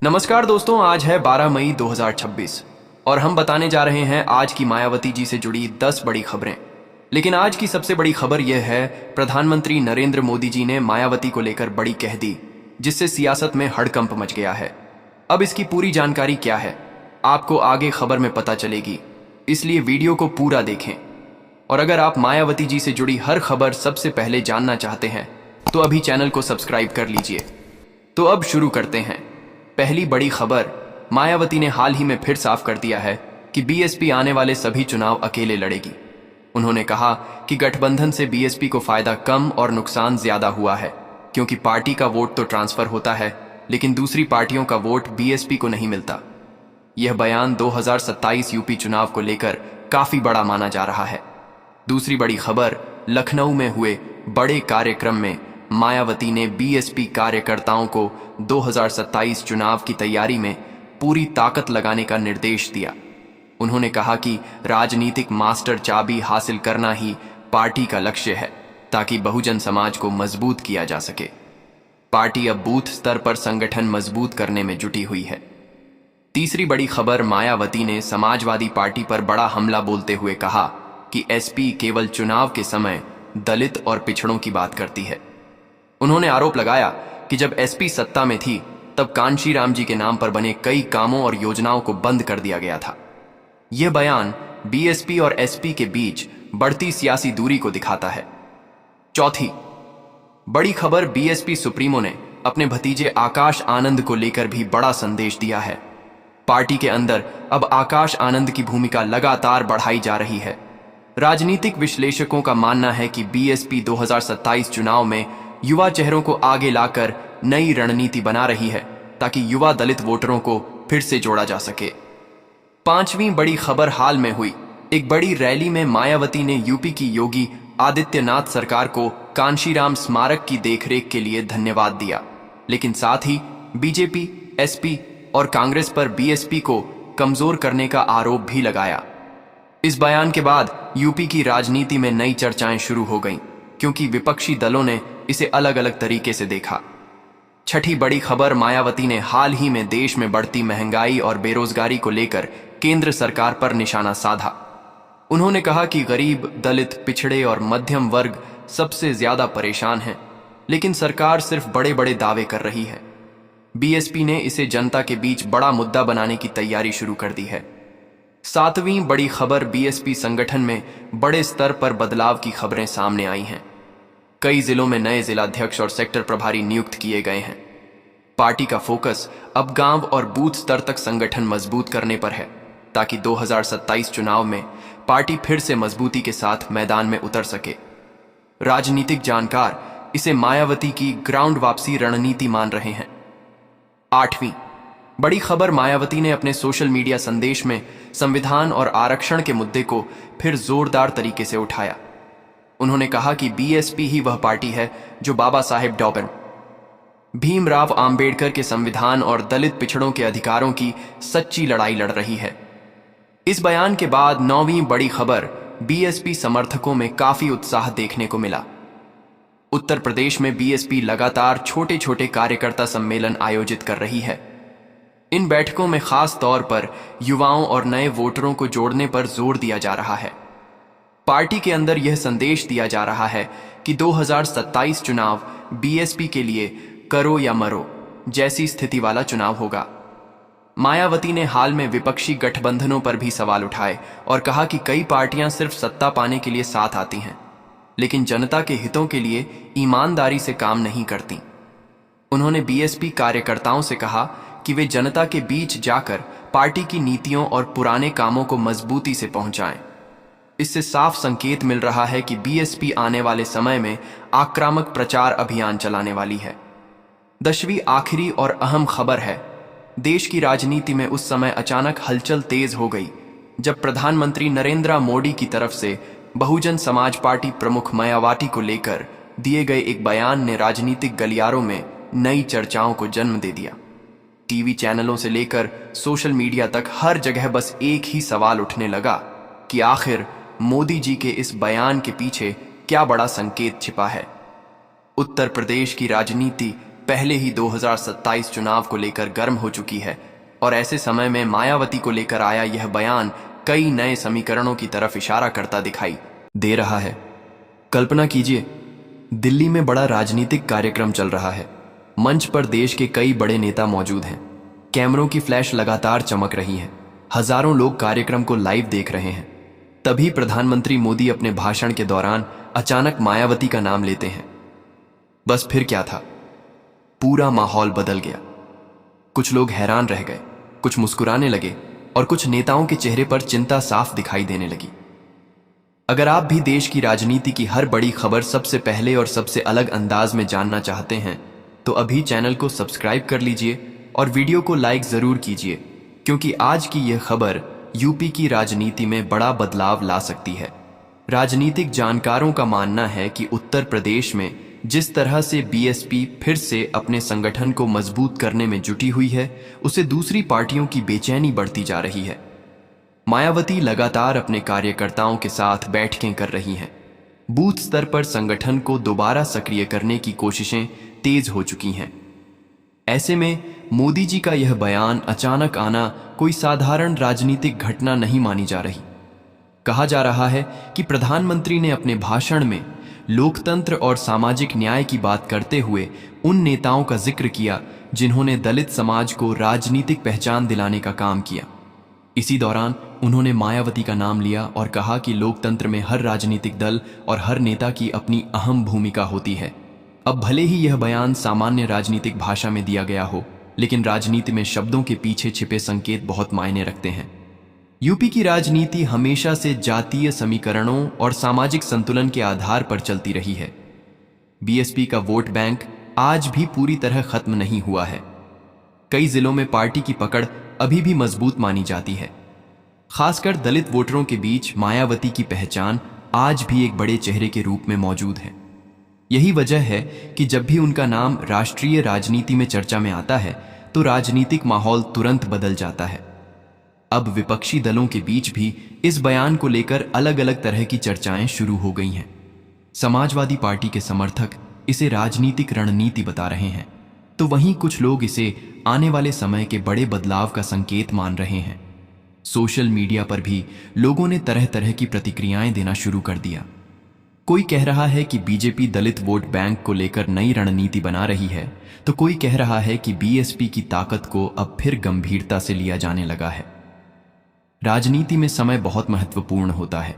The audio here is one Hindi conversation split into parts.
नमस्कार दोस्तों, आज है 12 मई 2026 और हम बताने जा रहे हैं आज की मायावती जी से जुड़ी 10 बड़ी खबरें। लेकिन आज की सबसे बड़ी खबर यह है, प्रधानमंत्री नरेंद्र मोदी जी ने मायावती को लेकर बड़ी कह दी, जिससे सियासत में हड़कंप मच गया है। अब इसकी पूरी जानकारी क्या है, आपको आगे खबर में पता चलेगी, इसलिए वीडियो को पूरा देखें। और अगर आप मायावती जी से जुड़ी हर खबर सबसे पहले जानना चाहते हैं तो अभी चैनल को सब्सक्राइब कर लीजिए। तो अब शुरू करते हैं। पहली बड़ी खबर, मायावती ने हाल ही में फिर साफ कर दिया है कि बीएसपी आने वाले सभी चुनाव अकेले लड़ेगी। उन्होंने कहा कि गठबंधन से बीएसपी को फायदा कम और नुकसान ज्यादा हुआ है, क्योंकि पार्टी का वोट तो ट्रांसफर होता है लेकिन दूसरी पार्टियों का वोट बीएसपी को नहीं मिलता। यह बयान 2027 यूपी चुनाव को लेकर काफी बड़ा माना जा रहा है। दूसरी बड़ी खबर, लखनऊ में हुए बड़े कार्यक्रम में मायावती ने बीएसपी कार्यकर्ताओं को 2027 चुनाव की तैयारी में पूरी ताकत लगाने का निर्देश दिया। उन्होंने कहा कि राजनीतिक मास्टर चाबी हासिल करना ही पार्टी का लक्ष्य है, ताकि बहुजन समाज को मजबूत किया जा सके। पार्टी अब बूथ स्तर पर संगठन मजबूत करने में जुटी हुई है। तीसरी बड़ी खबर, मायावती ने समाजवादी पार्टी पर बड़ा हमला बोलते हुए कहा कि एसपी केवल चुनाव के समय दलित और पिछड़ों की बात करती है। उन्होंने आरोप लगाया कि जब एसपी सत्ता में थी तब कांशीराम जी के नाम पर बने कई कामों और योजनाओं को बंद कर दिया गया था। यह बयान बीएसपी और एसपी के बीच बढ़ती सियासी दूरी को दिखाता है। चौथी बड़ी खबर, बीएसपी सुप्रीमो ने अपने भतीजे आकाश आनंद को लेकर भी बड़ा संदेश दिया है। पार्टी के अंदर अब आकाश आनंद की भूमिका लगातार बढ़ाई जा रही है। राजनीतिक विश्लेषकों का मानना है कि बीएसपी 2027 चुनाव में युवा चेहरों को आगे लाकर नई रणनीति बना रही है, ताकि युवा दलित वोटरों को फिर से जोड़ा जा सके। पांचवी बड़ी खबर, हाल में हुई एक बड़ी रैली में मायावती ने यूपी की योगी आदित्यनाथ सरकार को कांशीराम स्मारक की देखरेख के लिए धन्यवाद दिया, लेकिन साथ ही बीजेपी, एसपी और कांग्रेस पर बीएसपी को कमजोर करने का आरोप भी लगाया। इस बयान के बाद यूपी की राजनीति में नई चर्चाएं शुरू हो गईं, क्योंकि विपक्षी दलों ने इसे अलग अलग तरीके से देखा। छठी बड़ी खबर, मायावती ने हाल ही में देश में बढ़ती महंगाई और बेरोजगारी को लेकर केंद्र सरकार पर निशाना साधा। उन्होंने कहा कि गरीब, दलित, पिछड़े और मध्यम वर्ग सबसे ज्यादा परेशान हैं, लेकिन सरकार सिर्फ बड़े बड़े दावे कर रही है। बीएसपी ने इसे जनता के बीच बड़ा मुद्दा बनाने की तैयारी शुरू कर दी है। सातवीं बड़ी खबर, बीएसपी संगठन में बड़े स्तर पर बदलाव की खबरें सामने आई हैं। कई जिलों में नए जिलाध्यक्ष और सेक्टर प्रभारी नियुक्त किए गए हैं। पार्टी का फोकस अब गांव और बूथ स्तर तक संगठन मजबूत करने पर है, ताकि 2027 चुनाव में पार्टी फिर से मजबूती के साथ मैदान में उतर सके। राजनीतिक जानकार इसे मायावती की ग्राउंड वापसी रणनीति मान रहे हैं। आठवीं बड़ी खबर, मायावती ने अपने सोशल मीडिया संदेश में संविधान और आरक्षण के मुद्दे को फिर जोरदार तरीके से उठाया। उन्होंने कहा कि बीएसपी ही वह पार्टी है जो बाबा साहेब डॉ. भीमराव आंबेडकर के संविधान और दलित पिछड़ों के अधिकारों की सच्ची लड़ाई लड़ रही है। इस बयान के बाद नौवीं बड़ी खबर, बीएसपी समर्थकों में काफी उत्साह देखने को मिला। उत्तर प्रदेश में बीएसपी लगातार छोटे छोटे कार्यकर्ता सम्मेलन आयोजित कर रही है। इन बैठकों में खास तौर पर युवाओं और नए वोटरों को जोड़ने पर जोर दिया जा रहा है। पार्टी के अंदर यह संदेश दिया जा रहा है कि 2027 चुनाव बीएसपी के लिए करो या मरो जैसी स्थिति वाला चुनाव होगा। मायावती ने हाल में विपक्षी गठबंधनों पर भी सवाल उठाए और कहा कि कई पार्टियां सिर्फ सत्ता पाने के लिए साथ आती हैं, लेकिन जनता के हितों के लिए ईमानदारी से काम नहीं करती। उन्होंने बीएसपी कार्यकर्ताओं से कहा कि वे जनता के बीच जाकर पार्टी की नीतियों और पुराने कामों को मजबूती से पहुंचाएं। इससे साफ संकेत मिल रहा है कि बीएसपी आने वाले समय में आक्रामक प्रचार अभियान चलाने वाली है। 10वीं आखिरी और अहम खबर है, देश की राजनीति में उस समय अचानक हलचल तेज हो गई जब प्रधानमंत्री नरेंद्र मोदी की तरफ से बहुजन समाज पार्टी प्रमुख मायावती को लेकर दिए गए एक बयान ने राजनीतिक गलियारों में नई चर्चाओं को जन्म दे दिया। टीवी चैनलों से लेकर सोशल मीडिया तक हर जगह बस एक ही सवाल उठने लगा कि आखिर मोदी जी के इस बयान के पीछे क्या बड़ा संकेत छिपा है। उत्तर प्रदेश की राजनीति पहले ही 2027 चुनाव को लेकर गर्म हो चुकी है और ऐसे समय में मायावती को लेकर आया यह बयान कई नए समीकरणों की तरफ इशारा करता दिखाई दे रहा है। कल्पना कीजिए, दिल्ली में बड़ा राजनीतिक कार्यक्रम चल रहा है। मंच पर देश के कई बड़े नेता मौजूद हैं। कैमरों की फ्लैश लगातार चमक रही है। हजारों लोग कार्यक्रम को लाइव देख रहे हैं। तभी प्रधानमंत्री मोदी अपने भाषण के दौरान अचानक मायावती का नाम लेते हैं। बस फिर क्या था, पूरा माहौल बदल गया। कुछ लोग हैरान रह गए, कुछ मुस्कुराने लगे और कुछ नेताओं के चेहरे पर चिंता साफ दिखाई देने लगी। अगर आप भी देश की राजनीति की हर बड़ी खबर सबसे पहले और सबसे अलग अंदाज में जानना चाहते हैं तो अभी चैनल को सब्सक्राइब कर लीजिए और वीडियो को लाइक जरूर कीजिए, क्योंकि आज की यह खबर यूपी की राजनीति में बड़ा बदलाव ला सकती है। राजनीतिक जानकारों का मानना है कि उत्तर प्रदेश में जिस तरह से बीएसपी फिर से अपने संगठन को मजबूत करने में जुटी हुई है, उसे दूसरी पार्टियों की बेचैनी बढ़ती जा रही है। मायावती लगातार अपने कार्यकर्ताओं के साथ बैठकें कर रही हैं। बूथ स्तर पर संगठन को दोबारा सक्रिय करने की कोशिशें तेज हो चुकी हैं। ऐसे में मोदी जी का यह बयान अचानक आना कोई साधारण राजनीतिक घटना नहीं मानी जा रही। कहा जा रहा है कि प्रधानमंत्री ने अपने भाषण में लोकतंत्र और सामाजिक न्याय की बात करते हुए उन नेताओं का जिक्र किया जिन्होंने दलित समाज को राजनीतिक पहचान दिलाने का काम किया। इसी दौरान उन्होंने मायावती का नाम लिया और कहा कि लोकतंत्र में हर राजनीतिक दल और हर नेता की अपनी अहम भूमिका होती है। अब भले ही यह बयान सामान्य राजनीतिक भाषा में दिया गया हो, लेकिन राजनीति में शब्दों के पीछे छिपे संकेत बहुत मायने रखते हैं। यूपी की राजनीति हमेशा से जातीय समीकरणों और सामाजिक संतुलन के आधार पर चलती रही है। बीएसपी का वोट बैंक आज भी पूरी तरह खत्म नहीं हुआ है। कई जिलों में पार्टी की पकड़ अभी भी मजबूत मानी जाती है। खासकर दलित वोटरों के बीच मायावती की पहचान आज भी एक बड़े चेहरे के रूप में मौजूद है। यही वजह है कि जब भी उनका नाम राष्ट्रीय राजनीति में चर्चा में आता है तो राजनीतिक माहौल तुरंत बदल जाता है। अब विपक्षी दलों के बीच भी इस बयान को लेकर अलग अलग तरह की चर्चाएं शुरू हो गई हैं। समाजवादी पार्टी के समर्थक इसे राजनीतिक रणनीति बता रहे हैं, तो वहीं कुछ लोग इसे आने वाले समय के बड़े बदलाव का संकेत मान रहे हैं। सोशल मीडिया पर भी लोगों ने तरह तरह की प्रतिक्रियाएं देना शुरू कर दिया। कोई कह रहा है कि बीजेपी दलित वोट बैंक को लेकर नई रणनीति बना रही है, तो कोई कह रहा है कि बीएसपी की ताकत को अब फिर गंभीरता से लिया जाने लगा है। राजनीति में समय बहुत महत्वपूर्ण होता है।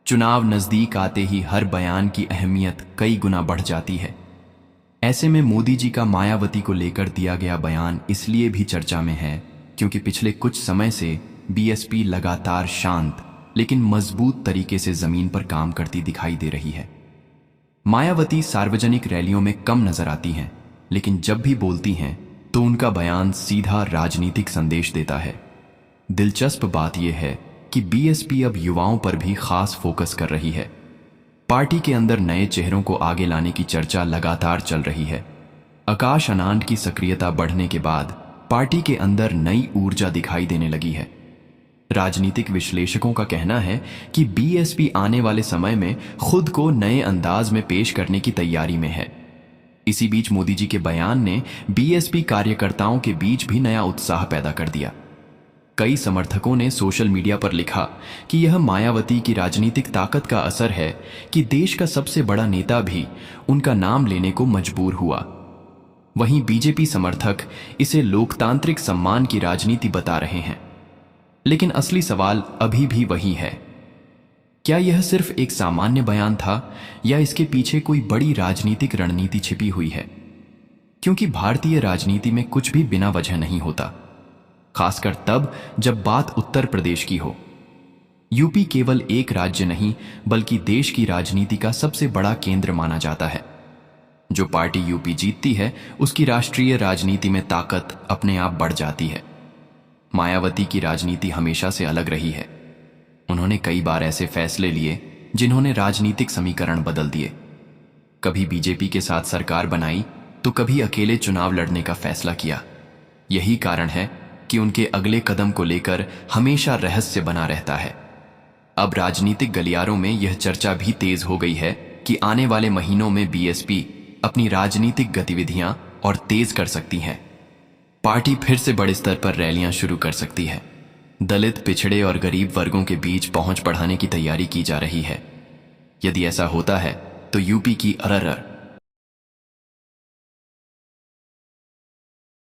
चुनाव नजदीक आते ही हर बयान की अहमियत कई गुना बढ़ जाती है। ऐसे में मोदी जी का मायावती को लेकर दिया गया बयान इसलिए भी चर्चा में है क्योंकि पिछले कुछ समय से बीएसपी लगातार शांत लेकिन मजबूत तरीके से जमीन पर काम करती दिखाई दे रही है। मायावती सार्वजनिक रैलियों में कम नजर आती हैं, लेकिन जब भी बोलती हैं तो उनका बयान सीधा राजनीतिक संदेश देता है। दिलचस्प बात यह है कि बीएसपी अब युवाओं पर भी खास फोकस कर रही है। पार्टी के अंदर नए चेहरों को आगे लाने की चर्चा लगातार चल रही है। आकाश आनंद की सक्रियता बढ़ने के बाद पार्टी के अंदर नई ऊर्जा दिखाई देने लगी है। राजनीतिक विश्लेषकों का कहना है कि बीएसपी आने वाले समय में खुद को नए अंदाज में पेश करने की तैयारी में है। इसी बीच मोदी जी के बयान ने बीएसपी कार्यकर्ताओं के बीच भी नया उत्साह पैदा कर दिया। कई समर्थकों ने सोशल मीडिया पर लिखा कि यह मायावती की राजनीतिक ताकत का असर है कि देश का सबसे बड़ा नेता भी उनका नाम लेने को मजबूर हुआ। वहीं बीजेपी समर्थक इसे लोकतांत्रिक सम्मान की राजनीति बता रहे हैं। लेकिन असली सवाल अभी भी वही है, क्या यह सिर्फ एक सामान्य बयान था या इसके पीछे कोई बड़ी राजनीतिक रणनीति छिपी हुई है? क्योंकि भारतीय राजनीति में कुछ भी बिना वजह नहीं होता, खासकर तब जब बात उत्तर प्रदेश की हो। यूपी केवल एक राज्य नहीं बल्कि देश की राजनीति का सबसे बड़ा केंद्र माना जाता है। जो पार्टी यूपी जीतती है उसकी राष्ट्रीय राजनीति में ताकत अपने आप बढ़ जाती है। मायावती की राजनीति हमेशा से अलग रही है। उन्होंने कई बार ऐसे फैसले लिए जिन्होंने राजनीतिक समीकरण बदल दिए। कभी बीजेपी के साथ सरकार बनाई तो कभी अकेले चुनाव लड़ने का फैसला किया। यही कारण है कि उनके अगले कदम को लेकर हमेशा रहस्य बना रहता है। अब राजनीतिक गलियारों में यह चर्चा भी तेज हो गई है कि आने वाले महीनों में बीएसपी अपनी राजनीतिक गतिविधियां और तेज कर सकती है। पार्टी फिर से बड़े स्तर पर रैलियां शुरू कर सकती है। दलित, पिछड़े और गरीब वर्गों के बीच पहुंच बढ़ाने की तैयारी की जा रही है। यदि ऐसा होता है तो यूपी की अरअर